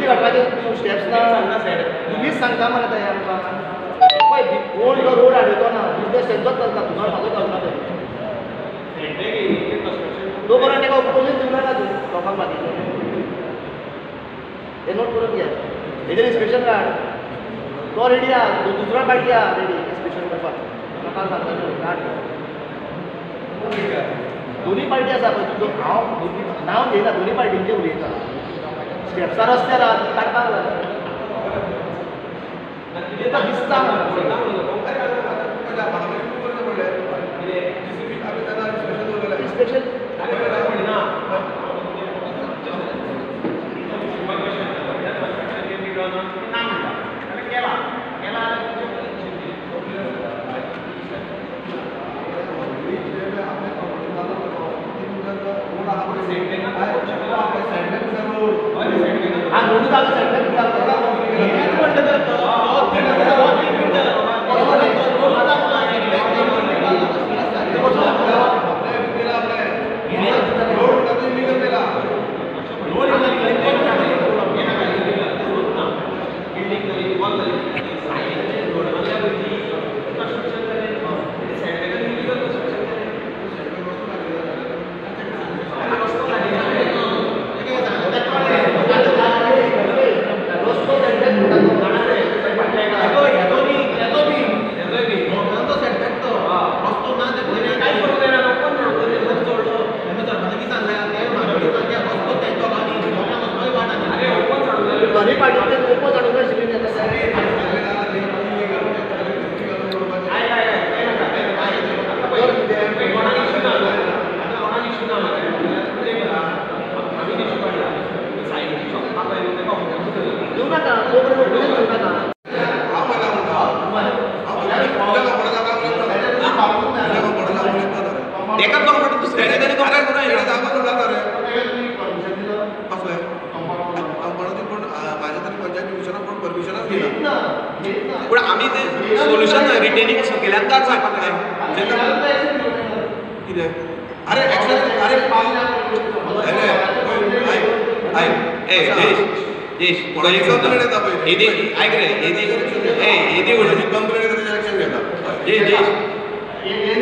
घडपाचे steps ना तुम्हीच सांगता मरे ते आमकां पळय कोण तो रोड हाडयतो ना बिजनेस तेंचोच चलता तुका म्हाका कळना ते तो बरो ताका ऑपोजीट दिवं नाका तूं लोकांक बाकीचे हे नोट करून घे हेजेर इन्स्पेक्शन काड तो रेडी आहा दुसरा पार्टी आहा रेडी इन्स्पेक्शन करपाक म्हाका सांगता काड दोन्ही पार्टी आसा पळय हांव नांव घेयना दोन्ही पार्टींचे उलयता स्टेप्सार रस्त्यार काडपाक लागला दिसता इन्स्पेक्शन पण आम्ही ते सोल्युशन रिटेनिंग केल्यात का अरे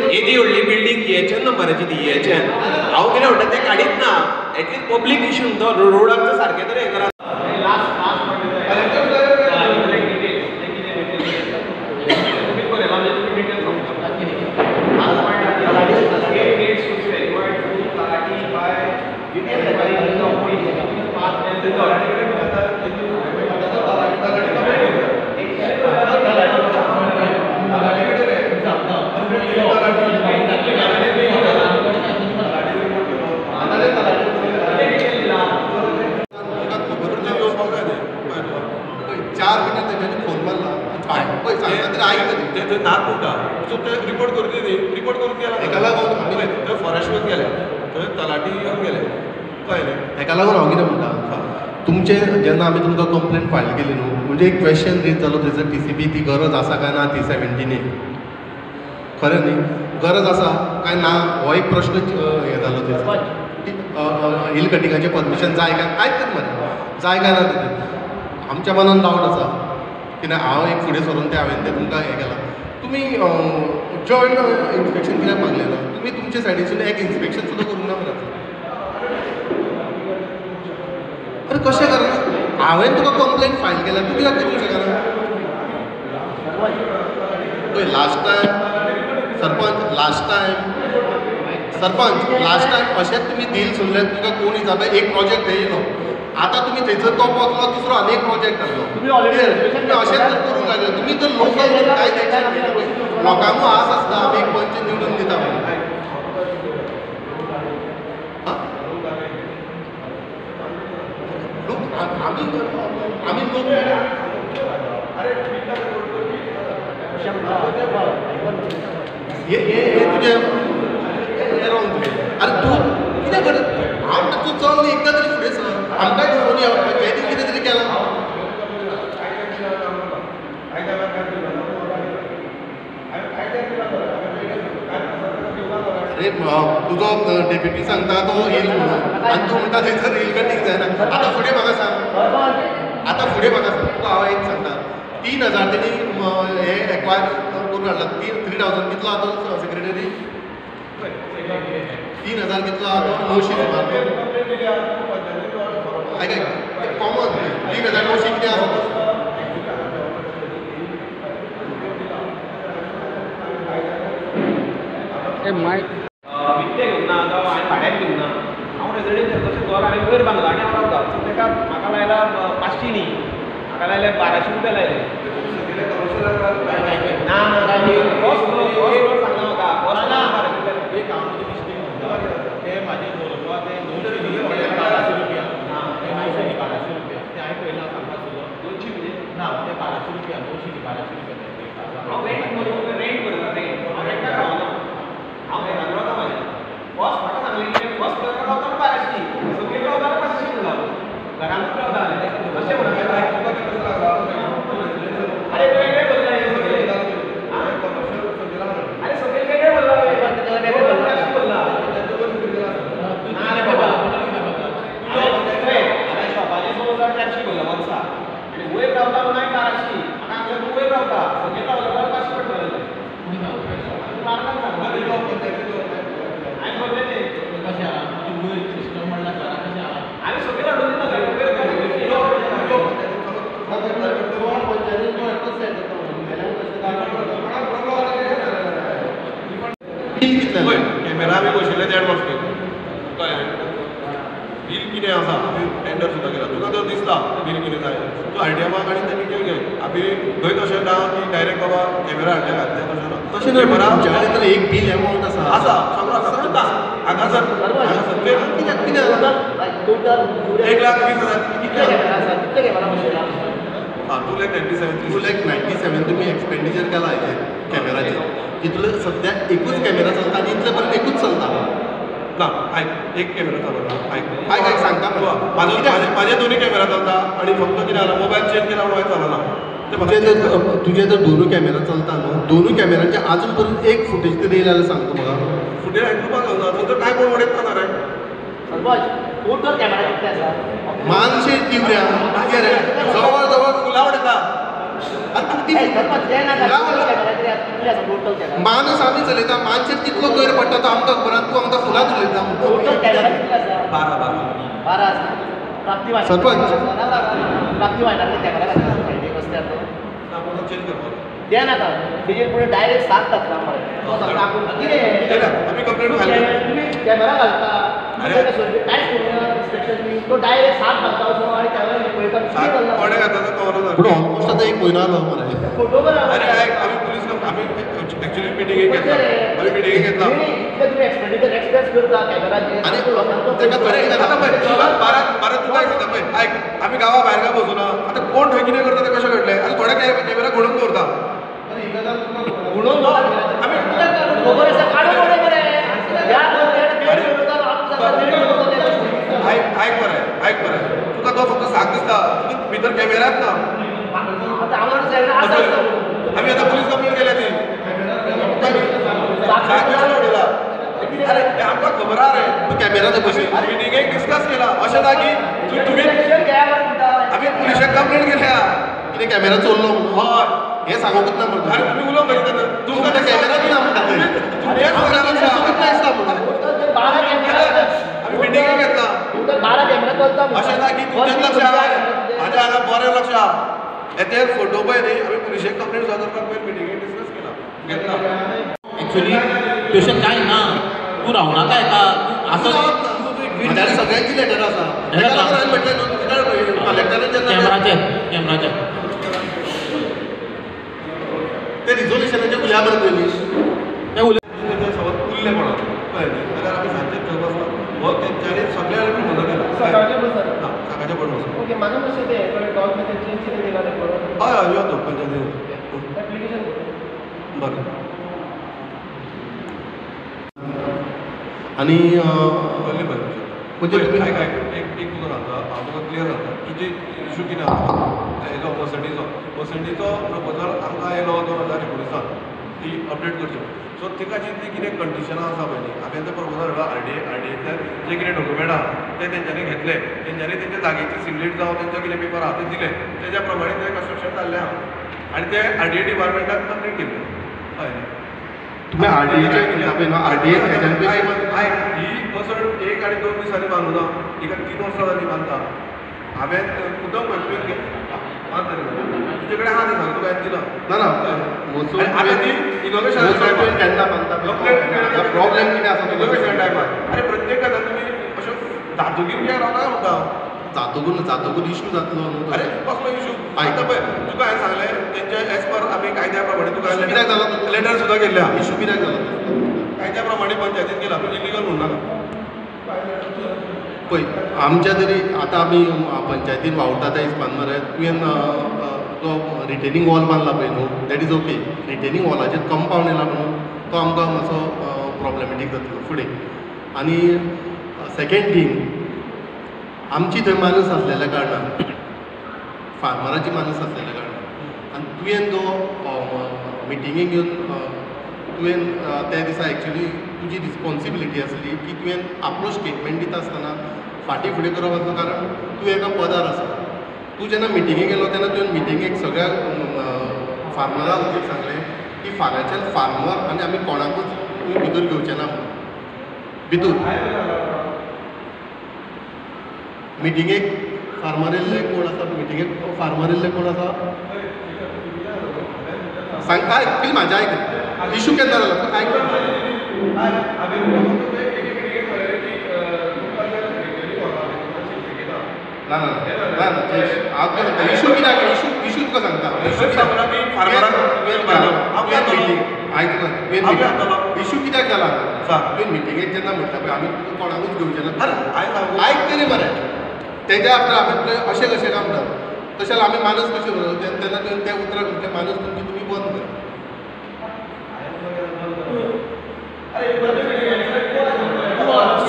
येदी व्हडली बिल्डींग हेचे नंबराची ती हेचे हांव कितें म्हणटा तें काडीत ना एटलीस्ट पब्लीक इश्यू तो रोडाचो सारकें तरी हें करा रिपोर्ट करून गेला एका लागून आमी फॉरेस्ट वन गेले थंय तलाटी येवन गेले कळ्ळें हेका लागून हांव कितें म्हणटा तुमचे जेन्ना आमी तुमकां कंप्लेन फायल केली न्हू म्हणजे एक क्वेश्चन रेज जालो थंयसर TCP ती गरज आसा काय ना ती 17 खरें न्ही गरज आसा काय ना हो एक प्रश्न हे जालो थंयसर हिल कटिंगाचें परमिशन जाय काय आयकत मरे जाय काय ना तें आमच्या मनान डावट आसा कित्याक हांव एक फुडें सरून तें हांवें तें तुमकां हें केलां तुमी जॉयंट इन्स्पेक्शन कित्याक मागलें ना तुमी तुमचे सायडीसून एक इन्स्पेक्शन सुद्दां करूंक ना मरे अरे कशें करना हांवें तुका कंप्लेन फायल केल्या तूं कित्याक करूंक शकना पळय लास्ट टायम लास्ट टायम अशेंच तुमी डील सोडलें तुमकां कोण हिसाबे एक प्रोजेक्ट येयलो आतां तुमी थंयसर तो वचलो दुसरो आनी एक प्रोजेक्ट आहलो तुमी अशेंच करूंक लागले तुमी तर लोकल कांय टेन्शन घेयना लोकांकूय आस आसता आमी एक पंच निवडून दिता म्हणून आमी लोक हे तुजें रावन तुजें अरे तूं कितें करता हांव तूं चल न्ही एकदां तरी फुडें सर आमकांय दिसोनी हे दीस कितें तरी केलां अरे तुजो डेप्युटी सांगता तो येईल म्हणून आनी तूं म्हणटा थंयसर येईल कटींग जायना आतां फुडें म्हाका सांग आतां फुडें म्हाका सांग तुका हांव एक सांगता 3000 तेणी हे एक्वायर करून हाडला 3000 कितलो आहा तो सेक्रेटरी 3000 कितलो आहा तो 900 आयक कॉमन 3900 कितें आसा तो विकते घेवंक ना जावं हांवें भाड्याक घेवंक ना हांव रेजिडेंशियल तशें घर हांवें वयर बांदलां आनी हांव रावता सो ताका म्हाका लायला 500 न्ही म्हाका लायले 1200 रुपया लायले ना ना फर्स्ट फ्लोर सांगला म्हाका फर्स्ट ना एक हांव तुजी मिस्टेक म्हणटा ते म्हाजे दवरपा ते 900 न्ही 1200 रुपया ना ते 900 न्ही 1200 रुपया ते हांवें पयलां सांगपाक सुद्दां 200 म्हणजे ना ते 1200 रुपया 900 न्ही 1200 रुपया हांव रेंट करता रेंट हांव रेंटाक रावना हांव घरांत रावता म्हाज्या फर्स्ट म्हाका सांगलें फर्स्ट फ्लोरार रावता 1200 सकयल रावता 500 म्हणला घरांतूच रावता तशें म्हणटा अरे वेगळे बोलला अरे सकयल वेगळे बोलला वेगळे बोलला ना रे बाबा अरे शॉपाचे 2400 बोलला वर्सा आनी वयर रावता म्हणून 1200 म्हाका हांगा तूं वयर रावता सकयल रावता 500 पडटले मारनाक हांवें बोललें तें कशें आहा तुजी वयर सिस्टम म्हणला घरा कशें आहा आनी सकयल हाडून दिता घरा वयर कितलें कॅमेरा बी बशिल्ले देड वर्स कळ्ळें बील कितें आसा आमी टेंडर सुद्दां केला तुका जर दिसता बील कितें जाय तूं आयडियामाक आनी तें डिटेल घे आमी थंय तशें ना की डायरेक्ट बाबा कॅमेरा हाडले घातले तशें ना तशें न्हू कॅमेरा तुमच्या कडेन तर एक बील एमावंट आसा आसा सगळो हांगासर कित्याक कितें टोटल 1,20,000 कितले कॅमेरा आसा कितले कॅमेरा बसयला 297 तुम्ही एक्सपेंडिचर केला हेजे कॅमेराचे तितून सध्या एकूच कॅमेरा चलता आनी इतले पर्यंत एकूच चलता ना आयक एक कॅमेरा चलता आयक आयक सांगता माझे दोन्ही कॅमेरा चलता आणि फक्त कितें जाला मोबायल चेंज केला म्हणून चलना तुझे जर दोनूय कॅमेरा चलता न्हू दोनूय कॅमेरांचे आजून पर्यंत एक फुटेज तरी येयला जाल्यार सांगता म्हाका फुटेज हाडूपाक जावना थंय काय कोण उडयता ना रे सरपंच टोटल कॅमेरा कितले आसा मानशे तिवऱ्या रे जवळ जवळ फुला उडयता सरपंच ते नाका टोटल कॅमेरा कितले आसा टोटल कॅमेरा मानस आमी चलयता मानशेर कितलो कोयर पडटा तो आमकां खबर आसा तूं आमकां फुलाच उलयता टोटल कॅमेरा कितले आसा 12 12 आसा प्राप्ती वायना सरपंच. प्राप्ती वायनातले कॅमेरा घातला सायडीक रस्त्यार तो चेंज करपाक ते नाका तेजेर पुढे डायरेक्ट 7 घातला मरे तो सांगता आपूण कितें आमी कंप्लेंट घाली तुम्ही कॅमेरा घालता अरे. कांयच करूना रिस्ट्रिक्शन तो डायरेक्ट 7 घालता वचून आनी कॅमेरा पळयता कितें घालना कोणे घातला तो कवर पूण ऑलमोस्ट आतां एक म्हयनो जालो मरे फोटो बरा अरे आमी पुलीस आमी एक्चुअली मिटिंगेक घेतला आमी मिटिंगेक घेतला तुम्ही एक्सपेंडिचर एक्सप्रेस करता कॅमेराचेर आनी लोकांचो तेका अरे आता पळय बारा तुका एक सांगता पळय आयक आमी गांवा भायर काय बसून आतां कोण थंय कितें करता तें कशें घडलें आनी थोडे कॅमेरा घडोवन दवरता म्हणून आमी खबर आसा काडून उडय मरे ह्या आयक मरे तुका तो फक्त साग दिसता तुका भितर कॅमेरात ना आतां हांव सायडीन आसा आमी आतां पुलीस कंप्लेंट केल्या ती साग कशें उडयला अरे हे आमकां खबर आहा रे तूं कॅमेराचे पयशे मिटिंगेक डिस्कस केला अशें ना की तुमी आमी पुलिशेक कंप्लेंट केल्या कितें कॅमेरा चोरलो म्हणून हय हें सांगोकूच ना म्हणटा अरे तुमी उलोवंक कशें तुमकां ते कॅमेरा बी ना म्हणटा आमी मिटिंगेक घेतला 12 कॅमेरा चलता अशें ना की तुमचें लक्ष म्हाज्या हांगा बरें लक्ष येतेर फोटो पळय न्ही आमी पुलिशेक कंप्लेंट सुद्दां करपाक पयलीं मिटिंगेक डिस्कस केला घेतला एक्चुअली तशें कांय ना तूं रावनाका हेका आतां म्हळ्यार सगळ्यांची लेटर आसा तेका लागून हांवें म्हटलें न्हू कलेक्टरान जेन्ना कॅमेराचेर ते रिजोल्युशनाचे उल्या बरें पयलीं ते उलय समज उरले म्हणून कळ्ळें न्ही जाल्यार आमी सांजचे थंय बसता हो तेंच्यांनी सगळ्या म्हणून केला सकाळचे बसता सकाळचे पण बसता ओके माझं कशें ते डॉक्युमेंट चेंज कितें दिला ते बरोबर हय हय यो तो पंचायतीन एप्लिकेशन बरें आनी व्हडली बरें म्हणजे तुम्ही- एक तुका सांगता हांव तुका क्लियर सांगता तुजी इशू कितें आसा हेजो मर्सडीचो प्रपोजल आमकां येयलो 2019 ती अपडेट करच्यो. सो तिका जी ती कितें कंडिशनां आसा पळय न्ही, हांवें तें प्रपोजल हाडलो आरडीएंतल्यान जे कितें डॉक्युमेंट आहा ते तेंच्यांनी घेतले, तेंच्यांनी तेंच्या जागेची सिग्नेट जावं तेंचो कितें पेपर आहा ते दिले, तेज्या प्रमाणे तें कन्स्ट्रक्शन जाल्लें आहा आनी ते आरडीए डिपार्टमेंटाक कंप्लेट केल्ले. हय तुम्ही आरडीएच्या आरडीए ही बसड 1 आनी 2 दिसांनी बांदूना, हिका 3 वर्सां जालीं बांदता. हांवें मुद्दम कन्फ्यूज तुजे कडेन आहा तें सांग, तुका हांवें दिलां ना आतां ती इनोव्हेशन केन्ना बांदता प्रॉब्लेम कितें आसा इनोव्हेशन टायमार. अरे प्रत्येक गजाल तुमी अश्यो जातकीर कित्याक रावता म्हाका जातकून इश्यू जातलो न्हू. अरे कसलो इशू आतां पळय तुका हांवें सांगलें तेंच्या एज पर आमी कायद्या प्रमाणे तुका कित्याक जालो लेटर सुद्दां केल्ले आहा. इश्यू कित्याक जालो कायद्या प्रमाणे पंचायतीन केला, पूण इलिगल म्हणून पळय आमच्या तरी आतां आमी पंचायतीन वावरता त्या हिसपान मरे तुवें तो रिटेनिंग वॉल बांदला पळय न्हू, दॅट इज ओके. रिटेनिंग वॉलाचेर कंपावंड येयला म्हणून तो आमकां मातसो प्रॉब्लेमेटीक जातलो फुडें. आनी सेकेंड थिंग, आमची थंय माणूस आसलेल्या कारणान, फार्मराची माणूस आसलेल्या कारणान आनी तुवें तो मिटिंगेक येवन तुवें त्या दिसा एक्चुली तुजी रिस्पॉन्सिबिलिटी आसली की तुवें आपलो स्टेटमेंट दिता आसतना फाटीं फुडें करप आसलो, कारण तूं एका पदार आसा. तूं जेन्ना मिटिंगेक गेलो तेन्ना तुवें मिटिंगेक सगळ्या फार्मरां खातीर सांगलें की फाल्यांच्यान फार्मर आनी आमी कोणाकूच तुवें भितर घेवचें ना म्हणून. भितूर मिटिंगेक फार्मर येयल्ले कोण आसा, मिटिंगेक फार्मर येयल्ले कोण आसा सांग. आयक म्हाजें आयक, इशू केन्ना जालो तो आयक. ना इशू कित्याक इशू तुका सांगता. इशू कित्याक जाला तुवें मिटिंगेक जेन्ना म्हणटा पळय आमी कोणाकूच घेवचे ना, आयक तरी मरे. तेज्या आफ्टर आमी अशें कशें काम करता, तशें आमी माणूस कशें उरता तेन्ना तुवें त्या उतराक म्हणचें माणूस तुमी बंद कर.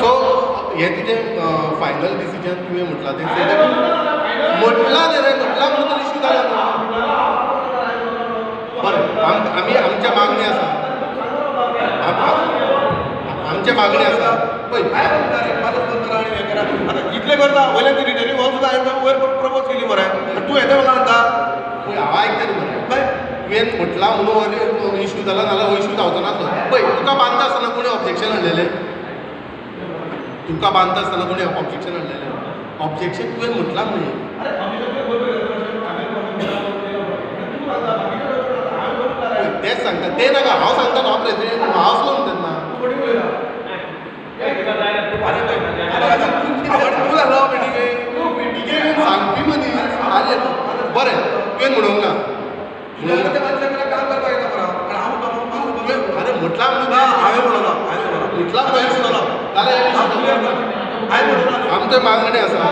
सो हें तुजें फायनल डिसिजन तुवें म्हटलां तें म्हटलां न्ही रे, म्हटलां म्हणून तर इशू जाला न्हू. बरें आमी आमच्या मागणी आसा, आमचे मागणी आसा पळय माणूस बंद करा आनी हें करा. आतां इतलें करता वयल्यान ती रिटेनिंग वॉल सुद्दां हांवें वयर प्रपोज केली मरे, तूं येता म्हाका म्हणटा. पळय हांव आयकता न्ही मरे, पळय तुवें म्हटलां म्हणून इशू जाला नाल्यार हो इशू जावचो नासलो. पळय तुका बांदता आसतना कोणी ऑब्जेक्शन हाडलेलें, तुका बांदता आसतना कोणी ऑब्जेक्शन हाडलेलें. ऑब्जेक्शन तुवें म्हटलां न्ही. तेच सांगता तें नाका, हांव सांगता हांव प्रेसिडेंट हांव असलो म्हणटा तेन्ना. तूं जालो मिटिंगेक सांगपी मनीस आले बरें तुवें म्हणूंक ना. काम करपाक येता मरे अरे म्हटलां हांवें म्हणलो म्हटलां जाल्यार आमच्यो मागणी आसा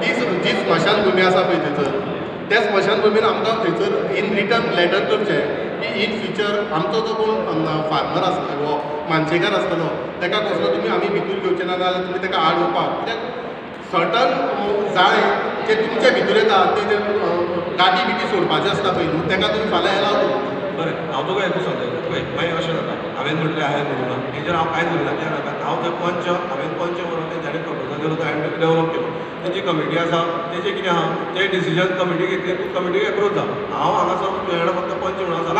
जी स्मशानभुमी आसा पळय थंयसर, त्या स्मशानभुमीन आमकां थंयसर इन रिटर्न लेटर करचें की इन फ्युचर आमचो जो कोण फार्मर आसतलो वो मानशेकार आसतलो ताका कसलो तुमी आमी भितूर घेवचे ना जाल्यार तुमी ताका आड येवपाक, कित्याक सर्टन जाळें जे तुमचे भितर येता ते गाठी बिटी सोडपाचें आसता पळय न्हू, ताका तुमी फाल्यां एलाव करूं. बरें हांव तुका एकूच सांगता पळय मागीर अशें जाता हांवें म्हटलें हांवें म्हणूं ना तेजेर हांव कांयच उलयना. कित्याक जाता हांव थंय हांवें पंच म्हणून तेंच्यांनी प्रपोजल दिलो तो हांवें डेवलप केलो. तेंची कमिटी आसा तेजें कितें आहा तें डिसिजन कमिटी घेतली, तूं कमिटीक एप्रोच जा. हांव हांगासर तुज्या कडेन फक्त पंच म्हणून आसा.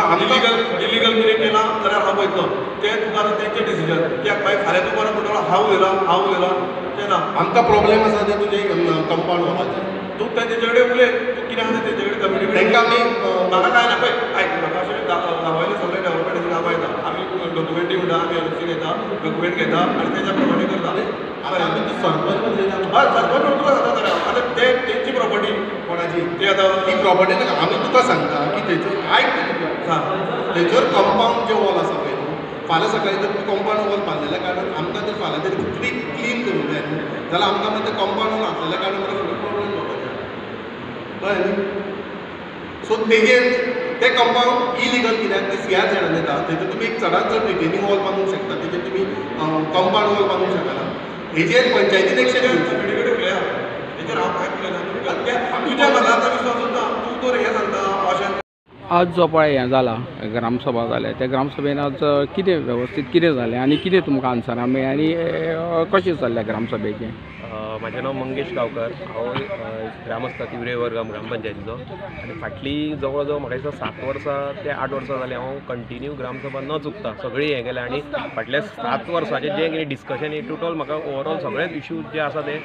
इलिगल कितें केलां जाल्यार हांव पळयतलो तें तुका आतां तेंचें डिसिजन. कित्याक मागीर फाल्यां तूं परत म्हणटलो हांव उलयलां तें ना. आमकां प्रॉब्लेम आसा तें तुजें कंपाउंड वॉलाचें. तूं तेंचे कडेन उलय, तूं कितें आसा तेंचे कडेन कमिटी तांकां आमी म्हाका काय ना पळय आयक म्हाका अशें गांवांतलें सगळें डेव्हलपमेंटाचें काम येता. आमी डॉक्युमेंटी म्हणटा आमी एनओसी घेता डॉक्युमेंट घेता आनी तेज्या प्रमाणे करता. आतां आमी ती सरपंच हय सरपंच म्हणून तुका सांगता जाल्यार आतां तेंची प्रॉपर्टी कोणाची ती आतां ती प्रॉपर्टी नाका. आमी तुका सांगता की थंयसर आयक थंयसर कंपाउंड जे वॉल आसा पळय न्हू, फाल्यां सकाळीं जर तूं कंपाउंड वॉल बांदलेल्या कारणान आमकां जर फाल्यां तरी क्लीन करूंक जाय न्हू जाल्यार आमकां मागीर तें कंपाउंड वॉल आसलेल्या कारणान मागीर प्रॉब्लेम जावपाचें कळ्ळें न्ही. सो तेजेर तें कंपाउंड इलिगल कित्याक ते सिआर झेडान येता. थंयसर तुमी एक चडांत चड रिटेनिंग वॉल बांदूंक शकता, तेजेर तुमी कंपाउंड वॉल बांदूंक शकना. हेजेर पंचायतीन एक्शन घेवची. कमिटी कडेन उलया तेजेर हांव कांयच उलयना. तुज्या म्हाका आतां विश्वास उरना. तूं तर हें सांगता अशें आज जो पळय हें जाला ग्रामसभा जाल्या त्या ग्रामसभेन आज कितें वेवस्थीत कितें जालें आनी कितें तुमकां आन्सरां मेळ्ळीं आनी कशें चल्ल्या ग्रामसभेचें? म्हाजें नांव मंगेश गांवकर, हांव ग्रामस्थ तिवरे वर्गाम ग्रामपंचायतीचो आनी फाटलीं जवळ जवळ म्हाका दिसता 7 वर्सां ते 8 वर्सां जालीं हांव कंटिन्यू ग्रामसभा न चुकता सगळीं हें केलें आनी फाटल्या 7 वर्सांचें जें कितें डिस्कशन हें टोटल म्हाका ओवरऑल सगळेच इश्यूज जे आसा ते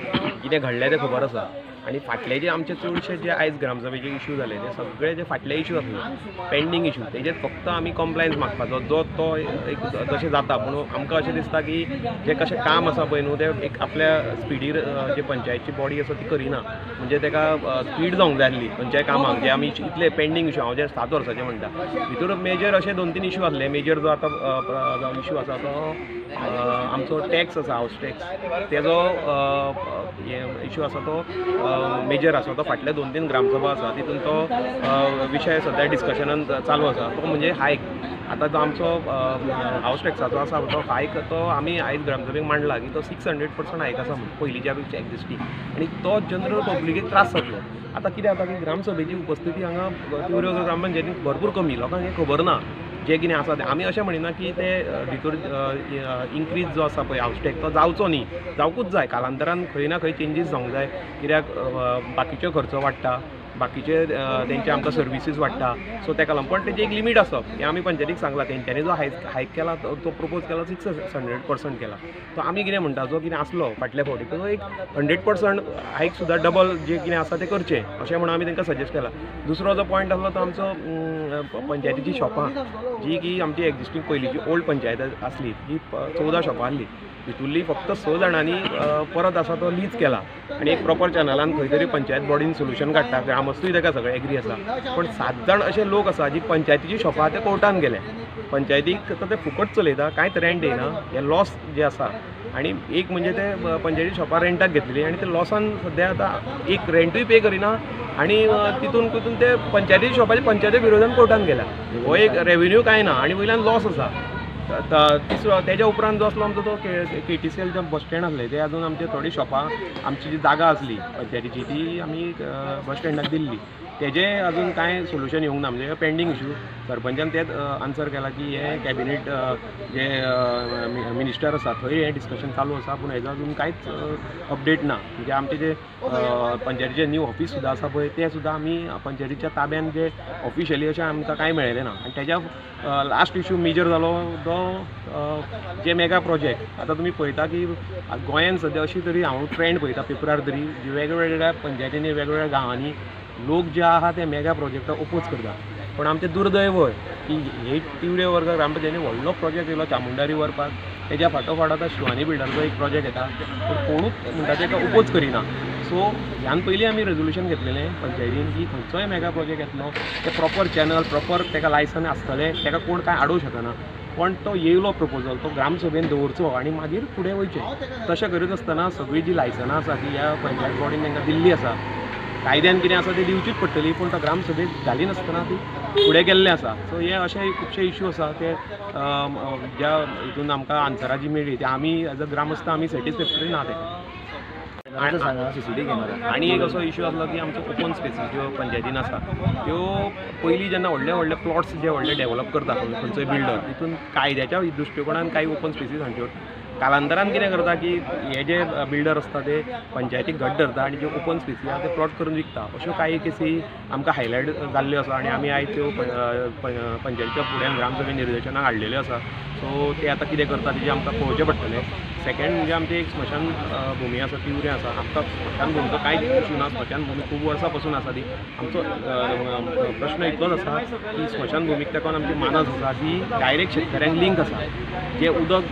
कितें घडलें तें खबर आसा आनी फाटले जे आमचे चडशे जे आयज ग्रामसभेचे इश्यू जाले ते सगळे जे फाटले इश्यू आसले पेंडींग इश्यू तेजेर फक्त आमी कंप्लायन्स मागपाचो जो तो एक तशें जाता पूण आमकां अशें दिसता की जें कशें काम आसा पळय न्हू तें एक आपल्या स्पिडीर जे पंचायतची बॉडी आसा ती करिना म्हणजे ताका स्पीड जावंक जाय आसली खंयच्याय कामाक जे आमी इतले पेंडींग इश्यू हांव जे 7 वर्साचे म्हणटा भितर मेजर अशे 2-3 इश्यू आसले मेजर जो आतां इश्यू आसा तो आमचो टॅक्स आसा हावस टॅक्स तेजो इश्यू आसा तो मेजर आसा तो फाटले 2-3 ग्रामसभा आसा तितून तो विशय सद्या डिस्कशनान चालू आसा तो म्हणजे हायक आतां जो आमचो हावस टॅक्साचो आसा तो हायक तो आमी आयज ग्रामसभेक मांडला की तो 600% हायक आसा म्हणून पयलींच्या पेक्षा एक्झिस्टींग आनी तो जनरल पब्लिकेक त्रास जातलो आतां कितें जाता की ग्रामसभेची उपस्थिती हांगा तिवरे ग्रामपंचायतीन भरपूर कमी लोकांक हें खबर ना जें कितें आसा तें आमी अशें म्हणिना की ते भितर इन्क्रीज जो आसा पळय हावस टॅक्स तो जावचो न्ही जावकूच जाय कालांतरान खंय ना खंय चेंजीस जावंक जाय कित्याक बाकीच्यो खर्चो वाडटा बाकीचे तेंचे आमकां सर्विसीस वाडटा सो तेका लागून पण तेजी एक लिमीट आसप हें आमी पंचायतीक सांगलां तेंच्यांनी जो हायक केला तो प्रपोज केला 600% केला तो आमी कितें म्हणटा जो कितें आसलो फाटल्या फावटी तो एक 100% हायक सुद्दां डबल जें कितें आसा तें करचें अशें म्हणून आमी तांकां सजेस्ट केलां दुसरो जो पॉयंट आसलो तो आमचो पंचायतीची शॉपां जी की आमची एक्झिस्टींग पयलींची ओल्ड पंचायत आसली जी 14 शॉपां आसली भितुरली फक्त 6 जाणांनी परत आसा तो लीज केला आनी एक प्रॉपर चॅनलान खंय तरी पंचायत बॉडीन सोल्युशन काडटा ग्रामस्तूय ताका सगळें एग्री आसा पण 7 जाण अशे लोक आसा जी पंचायतीची शॉपां ते कोर्टान गेले पंचायतीक ते फुकट चलयता कांयच रेंट येना हे लॉस जे आसा आनी एक म्हणजे ते पंचायती शॉपां रेंटाक घेतलेली आनी ते लॉसान सद्या आतां एक रेंटूय पे करिना आनी तितून ते पंचायती शॉपाच्या पंचायती विरोधान कोर्टान गेल्या हो एक रेव्हेन्यू कांय ना आनी वयल्यान लॉस आसा तेज्या उपरांत जो आसलो आमचो तो KTCL जे बस स्टँड आसलें ते अजून आमचे थोडी शॉपां आमची जी जागा आसली पंचायतीची ती आमी बस स्टँडाक दिल्ली तेजें अजून कांय सोल्युशन येवंक ना म्हणजे पेंडींग इश्यू सरपंचान तेच आन्सर केला की हे कॅबिनेट जे मिनिस्टर आसा थंय हें डिस्कशन चालू आसा पूण हेजो अजून कांयच अपडेट ना म्हणजे आमचे जे पंचायतीचें न्यू ऑफीस सुद्दां आसा पळय तें सुद्दां आमी पंचायतीच्या ताब्यान जे ऑफिशियली अशें आमकां कांय मेळिल्लें ना आनी तेज्या लास्ट इश्यू मेजर जालो तो जे मेगा प्रोजेक्ट आतां तुमी पळयता की गोंयांत सद्या अशी तरी हांव ट्रेंड पळयता पेपरार तरी वेगवेगळ्या पंचायतींनी वेगवेगळ्या गांवांनी लोक जे आहा ते मेगा प्रोजेक्टाक ओपोज करता पण आमचें दुर्दैव की हे तिवरे वर्ग ग्रामपंचायतीन व्हडलो प्रोजेक्ट येयलो चामुंडारी व्हरपाक तेज्या फाटोफाट आतां शिवानी बिल्डराचो एक प्रोजेक्ट येता पूण कोणूच म्हणटा तेका ओपोज करिना सो ह्यान पयलीं आमी रेजोल्युशन घेतलेलें पंचायतीन की खंयचोय मेगा प्रोजेक्ट येतलो ते प्रॉपर चॅनल प्रॉपर तेका लायसन आसतलें तेका कोण कांय आडोवंक शकना पण तो येयलो प्रपोजल तो ग्रामसभेन दवरचो आनी मागीर फुडें वयचें तशें करीत आसतना सगळीं जी लायसनां आसा ती ह्या पंचायत बॉडीन तांकां दिल्ली आसा कायद्यान कितें आसा ती दिवचीच पडटली पूण तो ग्रामसभेक जाली नासतना ती फुडें गेल्लें आसा सो हे अशे खुबशे इश्यू आसा ते ज्या हितून आमकां आन्सरां जी मेळ्ळी ती आमी एज अ ग्रामस्थ आमी सॅटिस्फॅक्टरी ना आनी एक असो इश्यू आसलो की आमचो ओपन स्पेसीस ज्यो पंचायतीन आसा त्यो पयलीं जेन्ना व्हडले व्हडले प्लॉट्स जे व्हडले डेवलप करता खंयचोय बिल्डर तितून कायद्याच्या दृश्टिकोणान कांय ओपन स्पेसीस हांच्यो कालांतरान कितें करता की हे जे बिल्डर आसता ते पंचायतीक घट धरता आनी जे ओपन स्पेसीस आसा ते प्लॉट करून विकता अश्यो कांय केसी आमकां हायलायट जाल्ल्यो आसा आनी आमी आयज त्यो पंचायतीच्या फुड्यान ग्रामसभेन निर्देशनाक हाडलेल्यो आसा सो ते आतां कितें करता तेजें आमकां पळोवचें पडटलें सेकेंड म्हणजे आमची एक स्मशान भुमी आसा तिवरे आसा आमकां स्मशान भुमीचो कांयच इश्यू ना स्मशान भुमी खूब वर्सां पासून आसा ती आमचो प्रश्न इतलोच आसा की स्मशान भुमीक तेकोन आमची मानस आसा जी डायरेक्ट शेतकऱ्यांक लिंक आसा जे उदक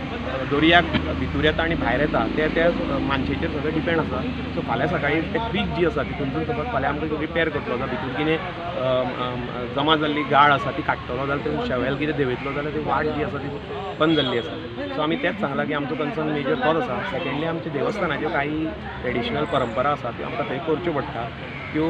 दर्याक भितर येता आनी भायर येता ते मानशेचेर सगळें डिपेंड आसा सो फाल्यां सकाळीं ते क्रीक जी आसा तितून समज फाल्यां आमकां रिपेर करतलो जाल्यार भितर कितें जमा जाल्ली गाळ आसा ती काडटलो जाल्यार ते शेवेल कितें देंवयतलो जाल्यार ती वाट जी आसा ती बंद जाल्ली आसा सो आमी तेंच सांगलां की आमचो कन्सर्न मेजर तोच आसा सेकेंडली आमच्या देवस्थानाच्यो काही ट्रेडिशनल परंपरा आसा त्यो आमकां थंय करच्यो पडटा त्यो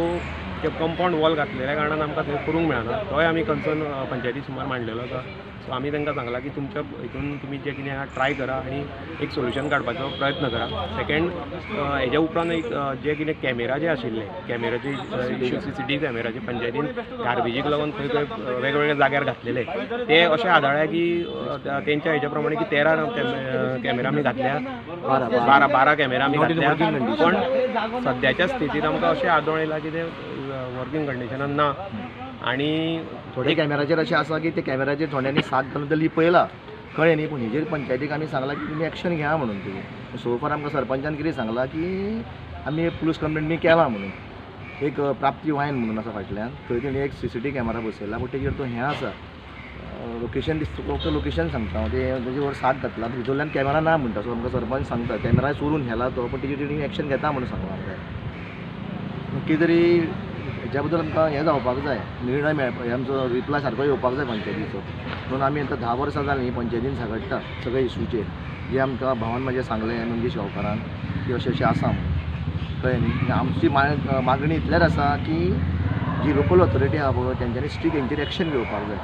कंपाउंड वॉल घातलेल्या कारणान आमकां थंय करूंक मेळना तोय आमी कन्सर्न पंचायती सुमार मांडलेलो आसा सो आमी तांकां सांगलां की तुमच्या हितून तुमी जें कितें आहा ट्राय करा आनी एक सोल्युशन काडपाचो प्रयत्न करा. सेकंड हेज्या उपरांत एक जे कितें कॅमेरा जे आशिल्ले कॅमेराचे इश्यू CCTV कॅमेराचे पंचायतीन गार्बेजीक लागून खंय खंय वेगवेगळ्या जाग्यार घातलेले ते अशें आढळ्ळें की तेंच्या हेज्या प्रमाणे की 13 कॅमेरा आमी घातल्या 12 कॅमेरा आमी घातल्या पण सद्याच्या स्थितीत आमकां अशें आढळून येयलां की ते वर्कींग कंडिशनान ना. आनी थोडे कॅमेराचेर अशें आसा की ते कॅमेराचेर थोड्यांनी साथ घालून ते लिपयला कळ्ळें न्ही. पूण हेजेर पंचायतीक आमी सांगलां की तुमी एक्शन घ्या म्हणून तुमी. सो फार आमकां सरपंचान कितें सांगलां की आमी एक पुलीस कंप्लेंट बी केला म्हणून. एक प्राप्ती वायन म्हणून आसा फाटल्यान थंय तेणी एक CCTV कॅमेरा बसयला पूण तेजेर तो हें आसा लोकेशन दिसता लोकेशन सांगता हांव तेजे वर साथ घातला भितरल्यान कॅमेरा ना म्हणटा. सो आमकां सरपंच सांगता कॅमेरा चोरून व्हेला तो पूण तेजेर तेणी एक्शन घेता म्हणून सांगलां आमकां. कितें तरी हेच्या बद्दल आमकां हें जावपाक जाय निर्णय मेळपाक आमचो रिप्लाय सारको येवपाक जाय पंचायतीचो. म्हणून आमी आतां 10 वर्सां जालीं पंचायतीन झगडटा सगळ्या इश्यूचेर जे आमकां भावान म्हाजें सांगलें मंगेश गांवकारान की अशें अशें आसा म्हणून कळ्ळें न्ही. आमची मागणी इतल्याच आसा की जी लोकल ऑथॉरिटी आहा पळय तेंच्यांनी स्ट्रीक्ट हेंचेर एक्शन घेवपाक जाय.